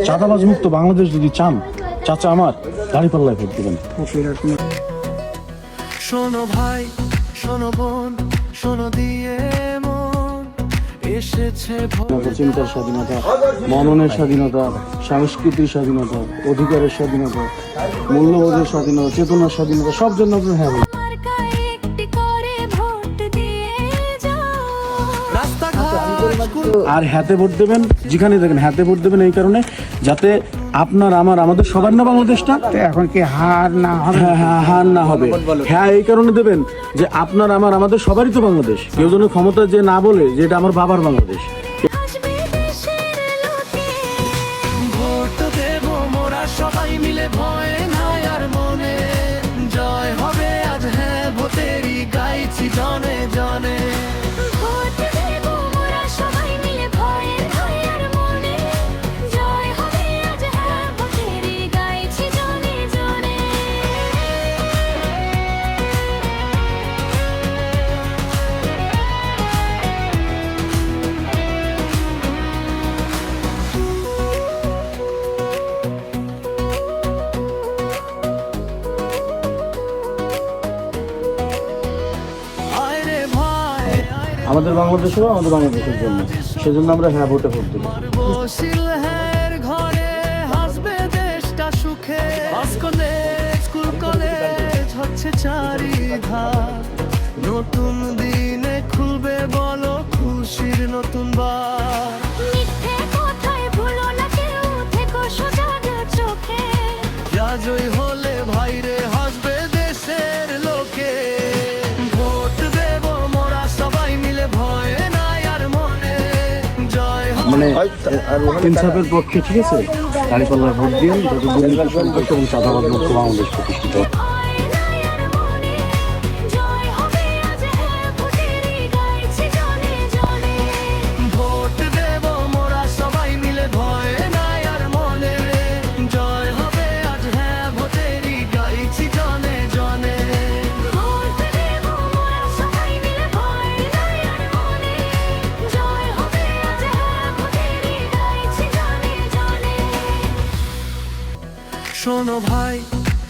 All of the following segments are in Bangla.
চাঁদাবাজ মুক্ত বাংলাদেশ যদি চান, চাচা আমার দাঁড়িপাল্লায় ভোট দিবেন। শোনো ভাই, শোনো বোন, শোনো দিয়ে মন এসেছে চিন্তার স্বাধীনতা, মননের স্বাধীনতা, সাংস্কৃতিক স্বাধীনতা, অধিকারের স্বাধীনতা, মূল্যবোধের স্বাধীনতা, চেতনার স্বাধীনতা, সব জন্য আপনার হ্যাঁ বলুন। আর হাতে ভোট দেবেন, যেখানে দেখেন হাতে ভোট দেবেন এই কারণে যাতে আপনার আমার আমাদের সবার না বাংলাদেশটা এখন কি হার না হবে? হার না হবে। হ্যাঁ এই কারণে দেবেন যে আপনার আমার আমাদের সবারই তো বাংলাদেশ। কেউ যেন ক্ষমতা যে না বলে যে এটা আমার বাবার বাংলাদেশ। ভোট দেব মোরা সবাই মিলে, ভয় নাই আর মনে, জয় হবে আজ হ্যাঁ ভোটেরই গাইছি জনে জনে। আমাদের বাংলাদেশও আমাদের বাংলাদেশের জন্য, সেজন্য আমরা হ্যাঁ ভোটে ভোট দেবো। ঘরে হাসবে দেশটা সুখে, স্কুল কলেজ হচ্ছে চারিধার, নতুন দিনে খুলবে বলো খুশির নতুন বার। জয় হলে ভাইরে হাসবে দেশের লোকে, ভোট দেব মোরা সবাই মিলে, ভয় নাই আর মনে, জয় মানে ইনসাফের পক্ষে, ঠিক আছে, দাঁড়িপাল্লায় ভোট দিন যাতে দুর্নীতি সংঘর্ষ এবং চাঁদাবাজ মুক্ত বাংলাদেশ প্রতিষ্ঠিত হয়। ভোট দেব মোরা সবাই মিলে, ভয় নাই আর মনে, জয় হবে আজ হ্যাঁ ভোটেরই গাইছি জনে জনে। শোনো ভাই,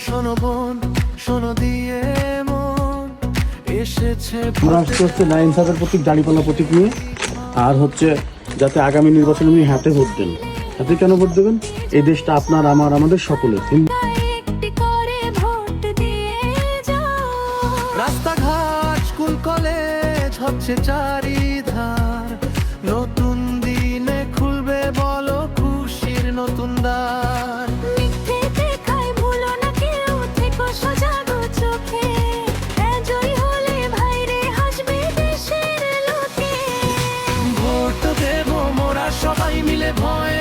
শোনো বোন, শোনো দিয়ে মন এসেছে আমরা আস্তে আস্তে না ইনসাফের প্রতীক, দাঁড়িপাল্লা প্রতীক নিয়ে, আর হচ্ছে যাতে আগামী নির্বাচনে উনি হাতে ভোট দেন। হাতে কেন ভোট দেবেন? এই দেশটা আপনার আমার আমাদের সকলের। রাস্তাঘাট স্কুল কলেজ হচ্ছে চারিধার, নতুন দিনে খুলবে বলো খুশির নতুন দ্বার। ভোট দেব মোরা সবাই মিলে, ভয়